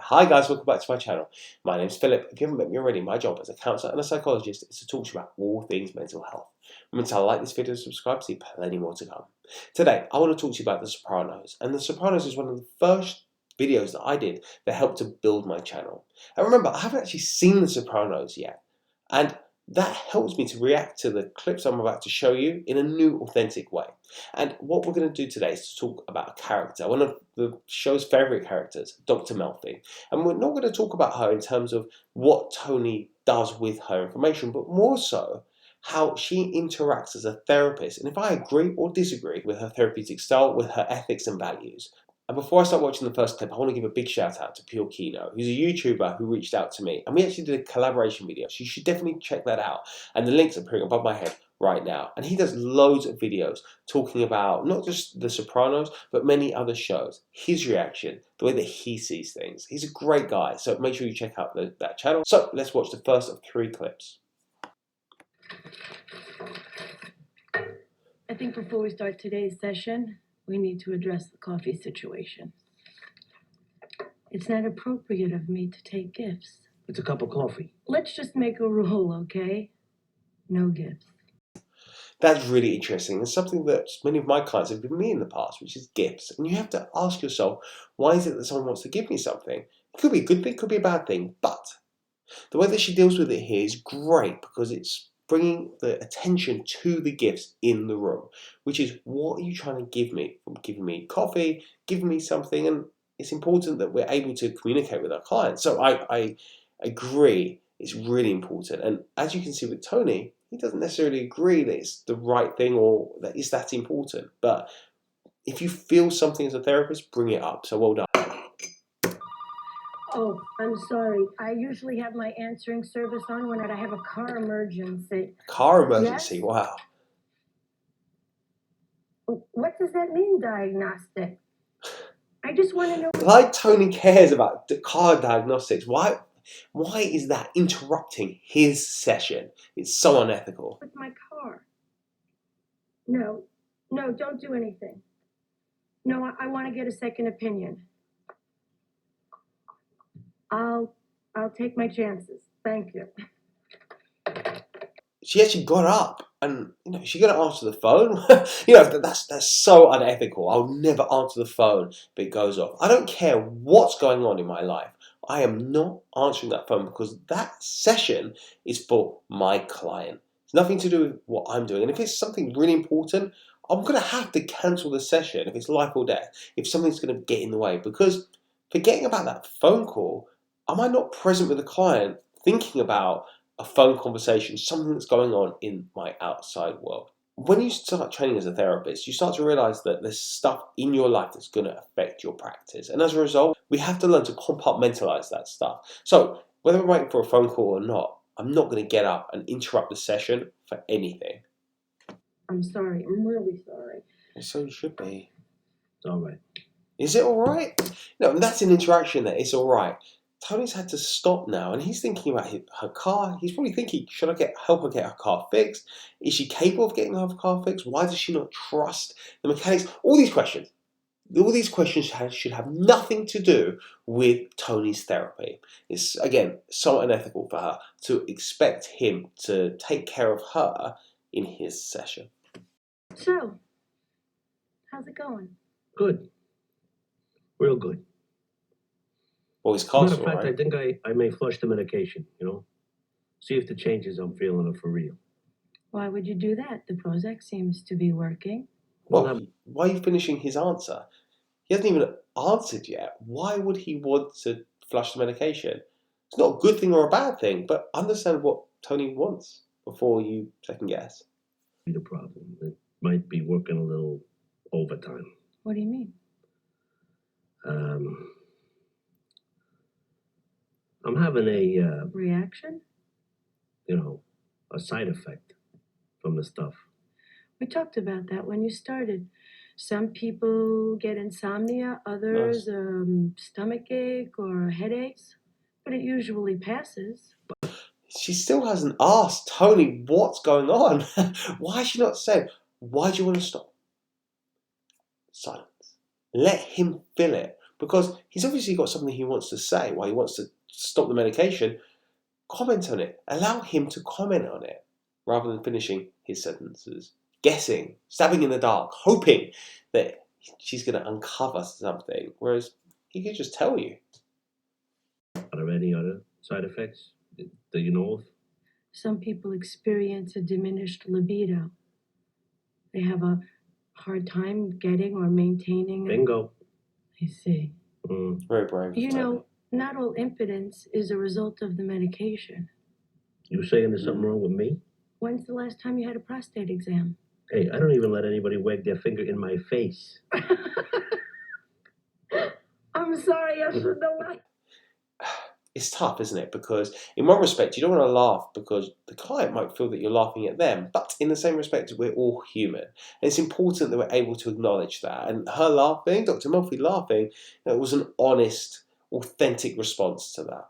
Hi guys, welcome back to my channel. My name's Philip. If you haven't met me already, my job as a counsellor and a psychologist is to talk to you about all things mental health. Remember to like this video and subscribe to see plenty more to come. Today, I want to talk to you about The Sopranos. And The Sopranos is one of the first videos that I did that helped to build my channel. And remember, I haven't actually seen The Sopranos yet. And that helps me to react to the clips I'm about to show you in a new, authentic way. And what we're going to do today is to talk about a character, one of the show's favourite characters, Dr. Melfi. And we're not going to talk about her in terms of what Tony does with her information, but more so how she interacts as a therapist, and if I agree or disagree with her therapeutic style, with her ethics and values. And before I start watching the first clip, I want to give a big shout out to Pure Kino, who's a YouTuber who reached out to me. And we actually did a collaboration video, so you should definitely check that out. And the links are appearing above my head right now. And he does loads of videos talking about not just The Sopranos, but many other shows. His reaction, the way that he sees things. He's a great guy, so make sure you check out that channel. So let's watch the first of 3 clips. I think before we start today's session, we need to address the coffee situation. It's not appropriate of me to take gifts. It's a cup of coffee. Let's just make a rule, okay? No gifts. That's really interesting. It's something that many of my clients have given me in the past, which is gifts. And you have to ask yourself, why is it that someone wants to give me something? It could be a good thing, it could be a bad thing, but the way that she deals with it here is great because it's bringing the attention to the gifts in the room, which is, what are you trying to give me? From giving me coffee, giving me something, and it's important that we're able to communicate with our clients. So I agree, it's really important. And as you can see with Tony, he doesn't necessarily agree that it's the right thing or that it's that important. But if you feel something as a therapist, bring it up. So well done. Oh, I'm sorry. I usually have my answering service on when I have a car emergency. Car emergency, Yes? wow. What does that mean, diagnostic? I just want to know. Like Tony cares about the car diagnostics. Why is that interrupting his session? It's so unethical. With my car. No, don't do anything. No, I want to get a second opinion. I'll take my chances. Thank you. She actually got up and, she's going to answer the phone. That's so unethical. I'll never answer the phone if it goes off. I don't care what's going on in my life. I am not answering that phone because that session is for my client. It's nothing to do with what I'm doing. And if it's something really important, I'm going to have to cancel the session if it's life or death, if something's going to get in the way. Because forgetting about that phone call, am I not present with the client thinking about a phone conversation, something that's going on in my outside world? When you start training as a therapist, you start to realize that there's stuff in your life that's going to affect your practice. And as a result, we have to learn to compartmentalize that stuff. So whether I'm waiting for a phone call or not, I'm not going to get up and interrupt the session for anything. I'm sorry. I'm really sorry. So you should be. It's all right. Is it all right? No, and that's an interaction there. It's all right. Tony's had to stop now, and he's thinking about her car. He's probably thinking, should I help her get her car fixed? Is she capable of getting her car fixed? Why does she not trust the mechanics? All these questions should have nothing to do with Tony's therapy. It's, again, so unethical for her to expect him to take care of her in his session. So, how's it going? Good. Real good. Well, his Matter car's of all fact, right. I think I may flush the medication, See if the changes I'm feeling are for real. Why would you do that? The Prozac seems to be working. Well, why are you finishing his answer? He hasn't even answered yet. Why would he want to flush the medication? It's not a good thing or a bad thing, but understand what Tony wants before you second guess. The problem. It might be working a little overtime. What do you mean? I'm having a, Reaction? a side effect from the stuff. We talked about that when you started. Some people get insomnia, others stomach ache or headaches, but it usually passes. She still hasn't asked Tony what's going on. Why is she not saying, why do you want to stop? Silence. Let him feel it. because he's obviously got something he wants to say, why he wants to stop the medication. Comment on it. Allow him to comment on it rather than finishing his sentences, guessing, stabbing in the dark, hoping that she's going to uncover something, whereas he could just tell you. Are there any other side effects that you know of? Some people experience a diminished libido. They have a hard time getting or maintaining. Bingo. I see. Very brave. You know, not all impotence is a result of the medication. You saying there's something wrong with me? When's the last time you had a prostate exam? Hey, I don't even let anybody wag their finger in my face. I'm sorry, I should know that. It's tough, isn't it? Because in one respect, you don't want to laugh because the client might feel that you're laughing at them. But in the same respect, we're all human. And it's important that we're able to acknowledge that. And her laughing, Dr. Melfi laughing, it was an honest, authentic response to that.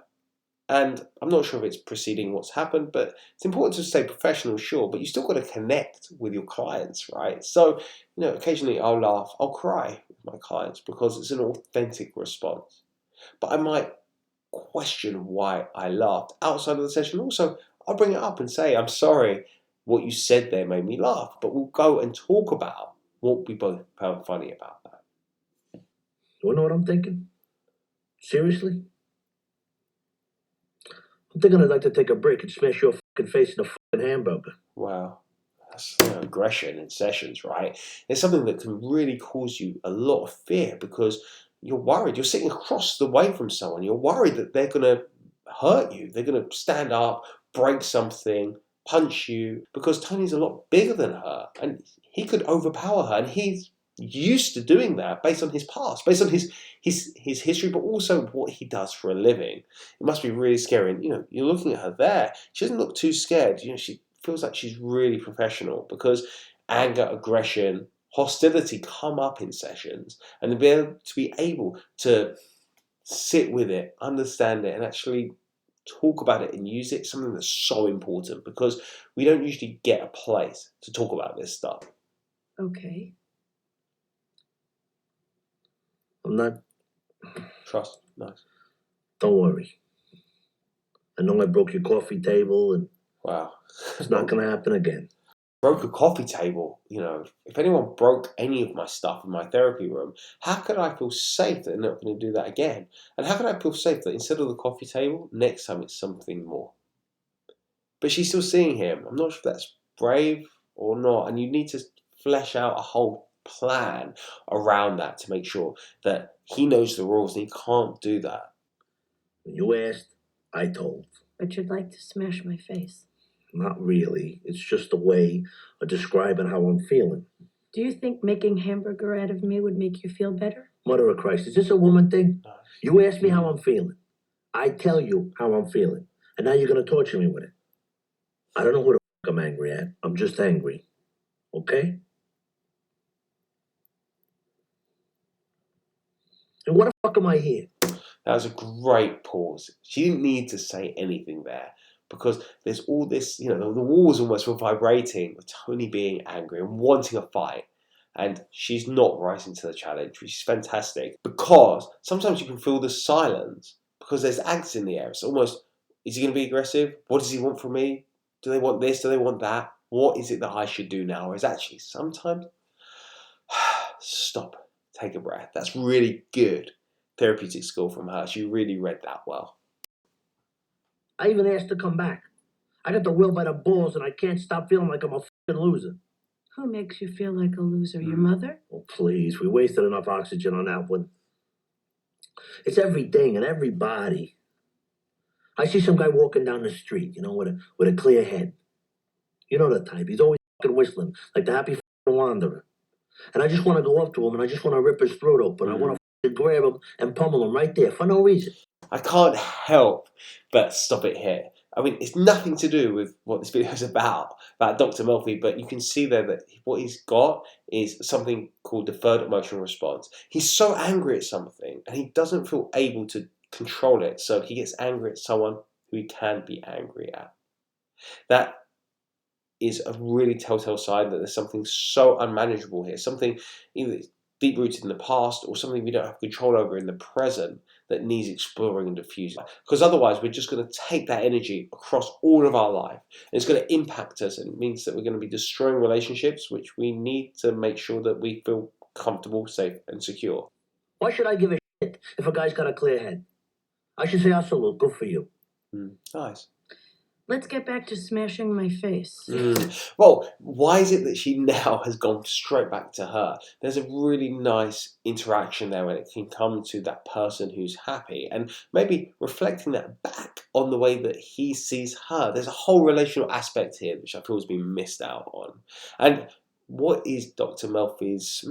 And I'm not sure if it's preceding what's happened, but it's important to stay professional, sure, but you still got to connect with your clients, right? So, occasionally I'll laugh, I'll cry with my clients because it's an authentic response. But I might question why I laughed outside of the session. Also, I'll bring it up and say, I'm sorry, what you said there made me laugh, but we'll go and talk about what we both found funny about that. You wanna know what I'm thinking? Seriously? I'm thinking I'd like to take a break and smash your fucking face in a fucking hamburger. Wow. That's aggression in sessions, right? It's something that can really cause you a lot of fear because you're worried. You're sitting across the way from someone. You're worried that they're going to hurt you. They're going to stand up, break something, punch you, because Tony's a lot bigger than her and he could overpower her. And he's used to doing that based on his past, based on his history, but also what he does for a living. It must be really scary. And, you're looking at her there. She doesn't look too scared. She feels like she's really professional because anger, aggression, hostility come up in sessions, and to be able to sit with it, understand it, and actually talk about it and use it is something that's so important because we don't usually get a place to talk about this stuff. Okay. I'm not. Trust. Nice. Don't worry. I know I broke your coffee table and Wow. it's not gonna happen again. Broke a coffee table. If anyone broke any of my stuff in my therapy room, how could I feel safe that they're not going to do that again? And how can I feel safe that instead of the coffee table, next time it's something more? But she's still seeing him. I'm not sure if that's brave or not. And you need to flesh out a whole plan around that to make sure that he knows the rules and he can't do that. When you asked, I told. But you'd like to smash my face. Not really. It's just a way of describing how I'm feeling. Do you think making hamburger out of me would make you feel better? Mother of Christ, is this a woman thing? No. You ask me how I'm feeling. I tell you how I'm feeling. And now you're going to torture me with it. I don't know who the fuck I'm angry at. I'm just angry. Okay? And what the fuck am I here? That was a great pause. She didn't need to say anything there because there's all this, the walls almost were vibrating with Tony being angry and wanting a fight. And she's not rising to the challenge, which is fantastic because sometimes you can feel the silence because there's angst in the air. It's almost, is he going to be aggressive? What does he want from me? Do they want this? Do they want that? What is it that I should do now? Or is actually sometimes, stop, take a breath. That's really good therapeutic skill from her. She really read that well. I even asked to come back. I got the will by the balls and I can't stop feeling like I'm a fucking loser. Who makes you feel like a loser? Your mother? Oh, please. We wasted enough oxygen on that one. It's everything and everybody. I see some guy walking down the street, with a clear head. You know the type. He's always fucking whistling, like the happy fucking wanderer. And I just want to go up to him and I just want to rip his throat open. I want to grab him and pummel him right there for no reason. I can't help but stop it here. I mean, it's nothing to do with what this video is about Dr. Melfi, but you can see there that what he's got is something called deferred emotional response. He's so angry at something and he doesn't feel able to control it, so he gets angry at someone who he can be angry at. That is a really telltale sign that there's something so unmanageable here, something either deep-rooted in the past or something we don't have control over in the present that needs exploring and diffusing. Because otherwise we're just going to take that energy across all of our life. And it's going to impact us, and it means that we're going to be destroying relationships, which we need to make sure that we feel comfortable, safe, and secure. Why should I give a shit if a guy's got a clear head? I should say, absolute, good for you. Nice. Let's get back to smashing my face. Well, why is it that she now has gone straight back to her? There's a really nice interaction there when it can come to that person who's happy and maybe reflecting that back on the way that he sees her. There's a whole relational aspect here which I feel has been missed out on. And what is Dr. Melfi's,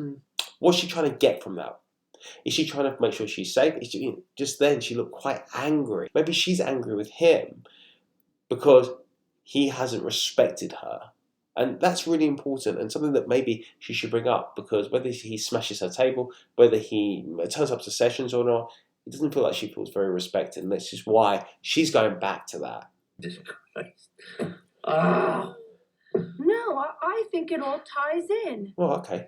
what's she trying to get from that? Is she trying to make sure she's safe? Just then she looked quite angry. Maybe she's angry with him because he hasn't respected her. And that's really important and something that maybe she should bring up, because whether he smashes her table, whether he turns up to sessions or not, it doesn't feel like she feels very respected. And that's just why she's going back to that. Jesus Christ. No, I think it all ties in. Well, okay.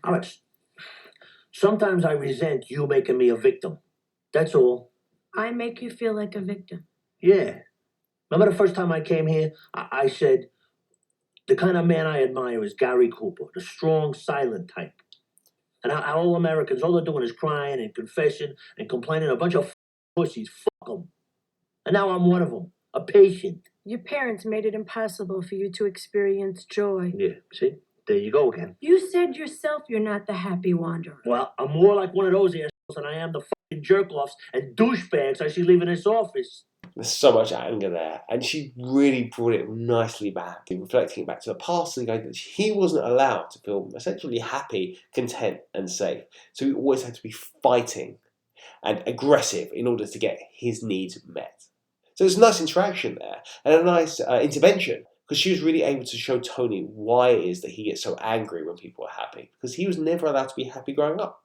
Alex, sometimes I resent you making me a victim. That's all. I make you feel like a victim. Yeah. Remember the first time I came here? I said, the kind of man I admire is Gary Cooper, the strong, silent type. And all Americans, all they're doing is crying and confessing and complaining. A bunch of pussies. Fuck them. And now I'm one of them, a patient. Your parents made it impossible for you to experience joy. Yeah, see? There you go again. You said yourself you're not the happy wanderer. Well, I'm more like one of those assholes than I am the fucking jerk-offs and douchebags I see leaving this office. There's so much anger there, and she really brought it nicely back, reflecting it back to the past and going that he wasn't allowed to feel essentially happy, content, and safe. So he always had to be fighting and aggressive in order to get his needs met. So there's a nice interaction there and a nice intervention, because she was really able to show Tony why it is that he gets so angry when people are happy, because he was never allowed to be happy growing up.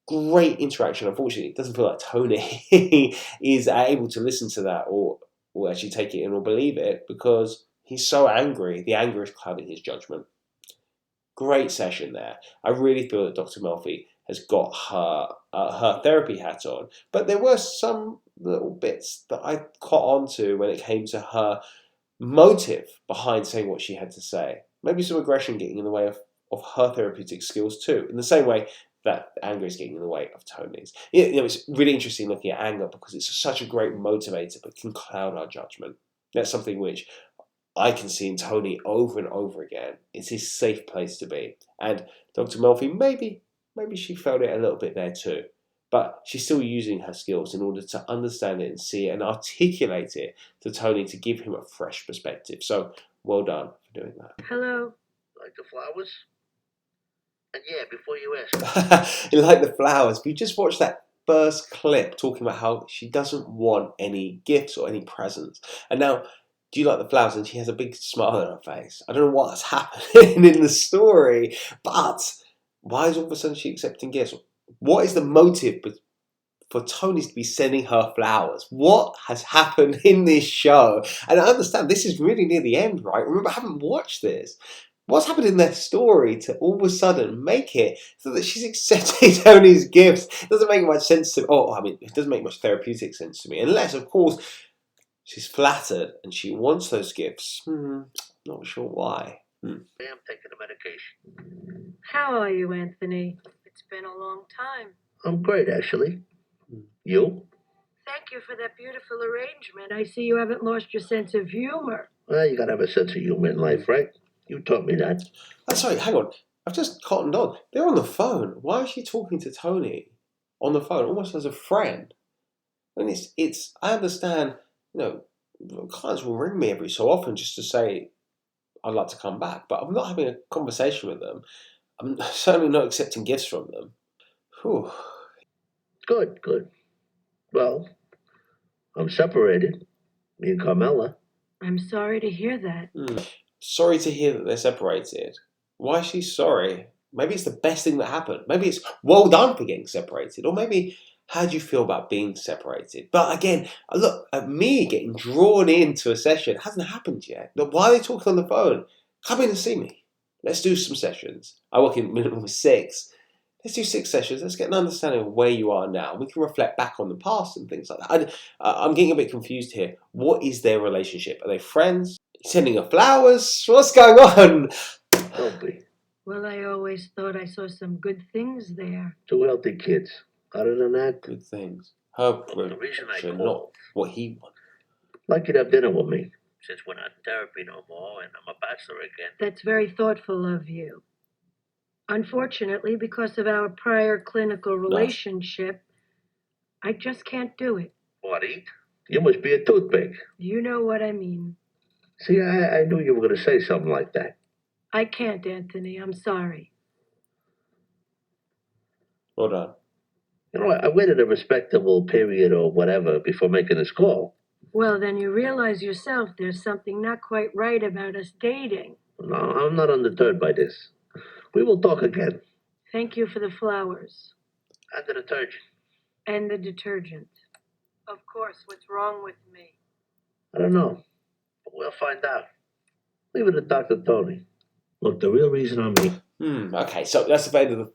Great interaction. Unfortunately, it doesn't feel like Tony is able to listen to that or actually take it in or believe it, because he's so angry. The anger is clouding his judgment. Great session there. I really feel that Dr. Melfi has got her therapy hat on, but there were some little bits that I caught on to when it came to her motive behind saying what she had to say. Maybe some aggression getting in the way of her therapeutic skills too, in the same way that anger is getting in the way of Tony's. It's really interesting looking at anger because it's such a great motivator, but can cloud our judgment. That's something which I can see in Tony over and over again. It's his safe place to be. And Dr. Melfi, maybe she felt it a little bit there too. But she's still using her skills in order to understand it and see it and articulate it to Tony to give him a fresh perspective. So well done for doing that. Hello. Like the flowers? And yeah, before you ask. You like the flowers. If you just watch that first clip talking about how she doesn't want any gifts or any presents. And now, do you like the flowers? And she has a big smile on her face. I don't know what's happening in the story, but why is all of a sudden she accepting gifts? What is the motive for Tony to be sending her flowers? What has happened in this show? And I understand this is really near the end, right? Remember, I haven't watched this. What's happened in their story to all of a sudden make it so that she's accepting Tony's gifts? It doesn't make much sense to me. It doesn't make much therapeutic sense to me. Unless, of course, she's flattered and she wants those gifts. Not sure why. I am taking the medication. How are you, Anthony? It's been a long time. I'm great, actually. You? Thank you for that beautiful arrangement. I see you haven't lost your sense of humor. Well, you gotta have a sense of humor in life, right? You taught me that. Sorry, hang on. I've just cottoned on. They're on the phone. Why is she talking to Tony on the phone, almost as a friend? And I understand, clients will ring me every so often just to say, I'd like to come back, but I'm not having a conversation with them. I'm certainly not accepting gifts from them. Whew. Good. Well, I'm separated. Me and Carmela. I'm sorry to hear that. Sorry to hear that they're separated. Why is she sorry? Maybe it's the best thing that happened. Maybe it's well done for getting separated. Or maybe, how do you feel about being separated? But again, look, at me getting drawn into a session hasn't happened yet. Why are they talking on the phone? Come in and see me. Let's do some sessions. I work in minimum of 6. Let's do 6 sessions. Let's get an understanding of where you are now. We can reflect back on the past and things like that. I'm getting a bit confused here. What is their relationship? Are they friends? Sending her flowers? What's going on? Don't be. Well, I always thought I saw some good things there. 2 healthy kids. Other than that, Good things. Her the reason I progression, called, not what he wants. like you to have dinner with me, since we're not in therapy no more and I'm a bachelor again. That's very thoughtful of you. Unfortunately, because of our prior clinical relationship, I just can't do it. What, eat? You must be a toothpick. You know what I mean. See, I knew you were going to say something like that. I can't, Anthony. I'm sorry. Well done. You know, I waited a respectable period or whatever before making this call. Well, then you realize yourself there's something not quite right about us dating. No, I'm not undeterred by this. We will talk again. Thank you for the flowers. And the detergent. And the detergent. Of course, what's wrong with me? I don't know. But we'll find out. Leave it to Dr. Tony. Look, the real reason I'm here. Okay, so that's the end of the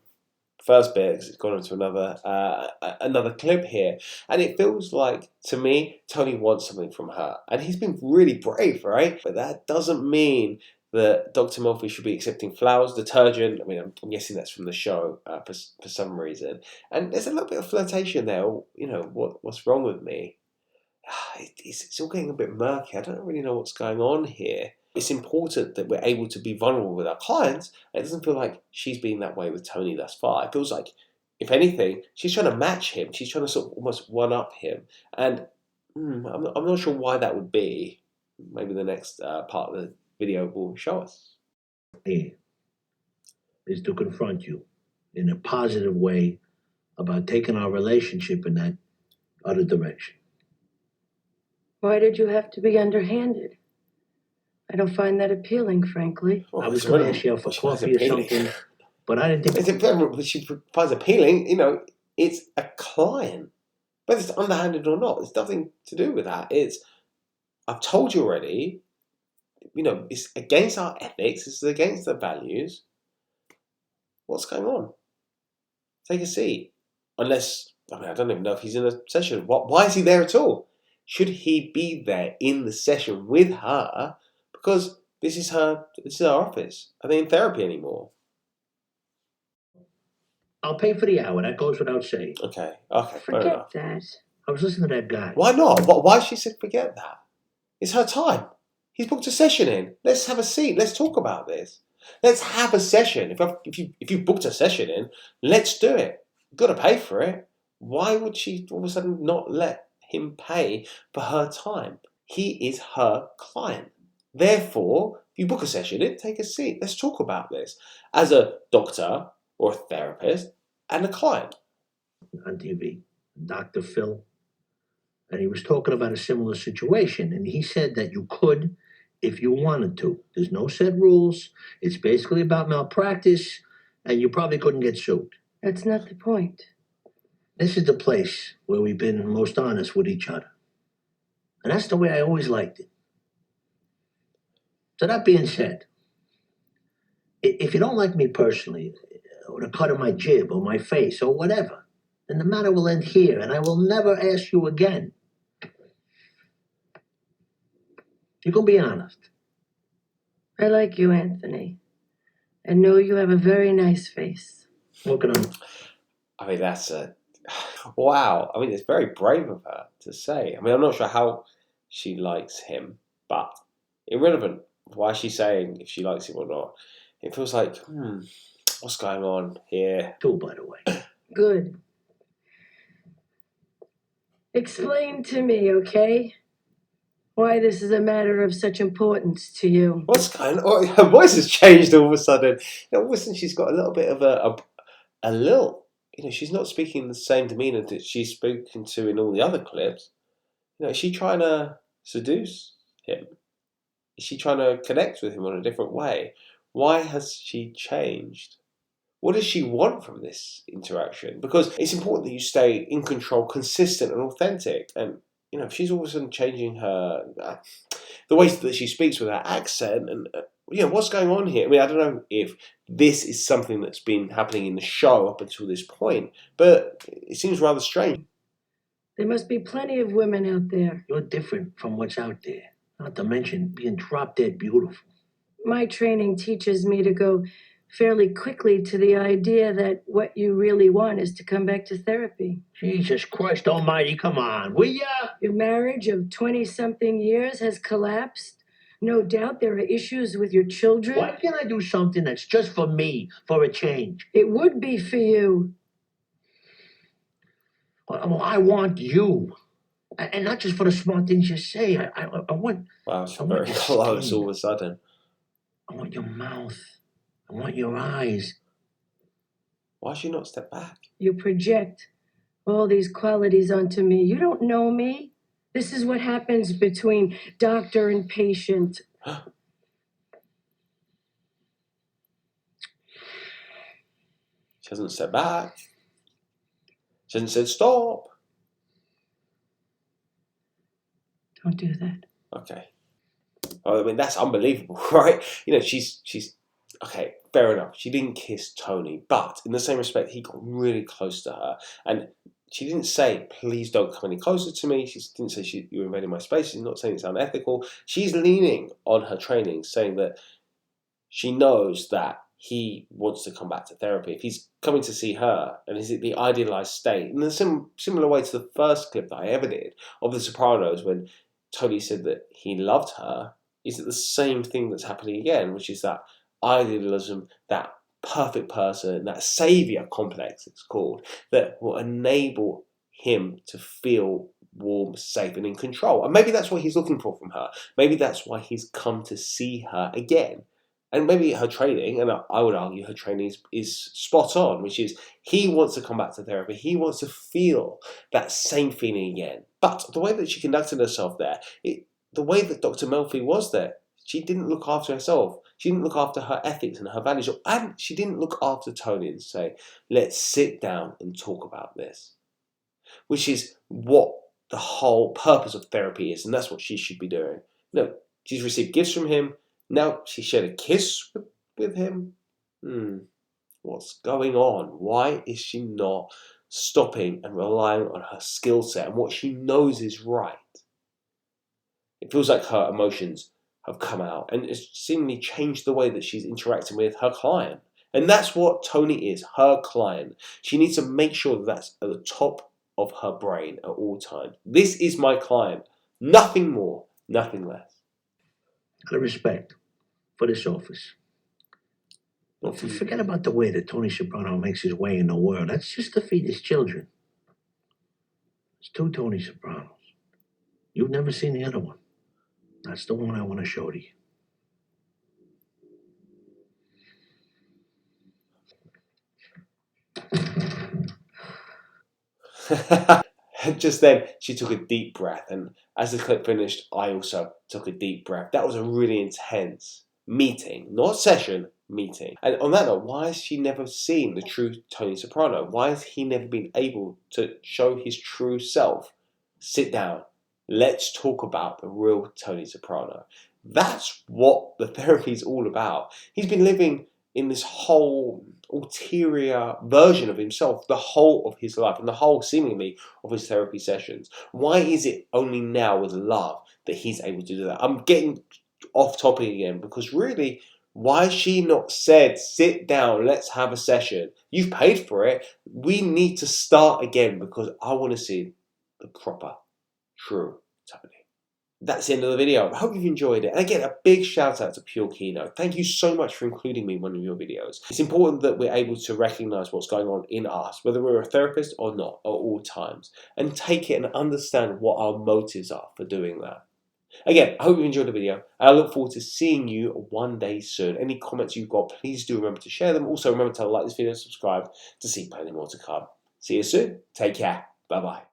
first bit because it's gone into another clip here, and it feels like to me Tony wants something from her, and he's been really brave, right? But that doesn't mean that Dr. Melfi should be accepting flowers, detergent. I mean, I'm guessing that's from the show for some reason, and there's a little bit of flirtation there. You know, what's wrong with me? It's all getting a bit murky. I don't really know what's going on here. It's important that we're able to be vulnerable with our clients. It doesn't feel like she's been that way with Tony thus far. It feels like, if anything, she's trying to match him. She's trying to sort of almost one-up him. And I'm not sure why that would be. Maybe the next part of the video will show us. Here is to confront you in a positive way about taking our relationship in that other direction. Why did you have to be underhanded? I don't find that appealing, frankly. I was going to ask you out for coffee or something, but I didn't think... She finds appealing, you know, it's a client. Whether it's underhanded or not, it's nothing to do with that. I've told you already, you know, it's against our ethics, it's against the values. What's going on? Take a seat. Unless, I mean, I don't even know if he's in a session. Why is he there at all? Should he be there in the session with her? Because this is her office. Are they in therapy anymore? I'll pay for the hour. That goes without saying. Okay, fair Forget enough. that. I was listening to that guy. Why not? Why she said forget that? It's her time. He's booked a session in. Let's have a seat. Let's talk about this. Let's have a session. If you've booked a session in, let's do it. You've got to pay for it. Why would she all of a sudden not let him pay for her time? He is her client. Therefore, if you book a session in, take a seat. Let's talk about this as a doctor or a therapist and a client. On TV, Dr. Phil, and he was talking about a similar situation, and he said that you could if you wanted to. There's no set rules. It's basically about malpractice, and you probably couldn't get sued. That's not the point. This is the place where we've been most honest with each other. And that's the way I always liked it. So that being said, if you don't like me personally, or the cut of my jib or my face or whatever, then the matter will end here, and I will never ask you again. You can be honest. I like you, Anthony. I know you have a very nice face. Looking on. I mean, that's wow. I mean, it's very brave of her to say. I mean, I'm not sure how she likes him, but irrelevant. Why is she saying if she likes him or not? It feels like, what's going on here? Too, by the way. Good. Explain to me, okay? Why this is a matter of such importance to you. What's going on? Her voice has changed all of a sudden. You know, all of a sudden she's got a little bit of a lilt. You know, she's not speaking the same demeanour that she's spoken to in all the other clips. You know, is she trying to seduce him? Is she trying to connect with him in a different way? Why has she changed? What does she want from this interaction? Because it's important that you stay in control, consistent and authentic. And, you know, if she's all of a sudden changing her, the ways that she speaks with her accent, and what's going on here? I mean, I don't know if this is something that's been happening in the show up until this point, but it seems rather strange. There must be plenty of women out there. You're different from what's out there. Not to mention being drop dead beautiful. My training teaches me to go fairly quickly to the idea that what you really want is to come back to therapy. Jesus Christ almighty, come on, will ya? Your marriage of 20-something years has collapsed. No doubt there are issues with your children. Why can't I do something that's just for me, for a change? It would be for you. Well, I want you. And not just for the smart things you say. I want... Wow, it's I want very your close skin. all of a sudden. I want your mouth. I want your eyes. Why should you not step back? You project all these qualities onto me. You don't know me. This is what happens between doctor and patient. She hasn't stepped back. She hasn't said stop. Don't do that. Okay. I mean, that's unbelievable, right? She's okay, fair enough. She didn't kiss Tony, but in the same respect, he got really close to her. And she didn't say, please don't come any closer to me. She didn't say you're invading my space. She's not saying it's unethical. She's leaning on her training, saying that she knows that he wants to come back to therapy. If he's coming to see her, and is it the idealized state? In a similar way to the first clip that I ever did of The Sopranos, when Tony said that he loved her, is it the same thing that's happening again, which is that idealism, that perfect person, that savior complex it's called, that will enable him to feel warm, safe, and in control. And maybe that's what he's looking for from her. Maybe that's why he's come to see her again. And maybe her training, and I would argue her training is spot on, which is he wants to come back to therapy. He wants to feel that same feeling again. But the way that she conducted herself there, the way that Dr. Melfi was there, she didn't look after herself. She didn't look after her ethics and her values. And she didn't look after Tony and say, let's sit down and talk about this. Which is what the whole purpose of therapy is. And that's what she should be doing. She's received gifts from him. Now she shared a kiss with him. What's going on? Why is she not stopping and relying on her skill set and what she knows is right? It feels like her emotions have come out and it's seemingly changed the way that she's interacting with her client. And that's what Tony is, her client. She needs to make sure that that's at the top of her brain at all times. This is my client. Nothing more, nothing less. Out of respect for this office. Well, forget about the way that Tony Soprano makes his way in the world. That's just to feed his children. It's two Tony Sopranos. You've never seen the other one. That's the one I want to show to you. Just then, she took a deep breath, and as the clip finished, I also took a deep breath. That was a really intense meeting, not session, meeting. And on that note, why has she never seen the true Tony Soprano? Why has he never been able to show his true self? Sit down. Let's talk about the real Tony Soprano. That's what the therapy is all about. He's been living in this whole ulterior version of himself the whole of his life and the whole, seemingly, of his therapy sessions. Why is it only now with love that he's able to do that? I'm getting off topic again because really, why has she not said, sit down, let's have a session. You've paid for it. We need to start again because I want to see the proper, true Tony. That's the end of the video. I hope you've enjoyed it. And again, a big shout out to Pure Kino. Thank you so much for including me in one of your videos. It's important that we're able to recognize what's going on in us, whether we're a therapist or not, at all times, and take it and understand what our motives are for doing that. Again, I hope you enjoyed the video, and I look forward to seeing you one day soon. Any comments you've got, please do remember to share them. Also, remember to like this video and subscribe to see plenty more to come. See you soon. Take care. Bye-bye.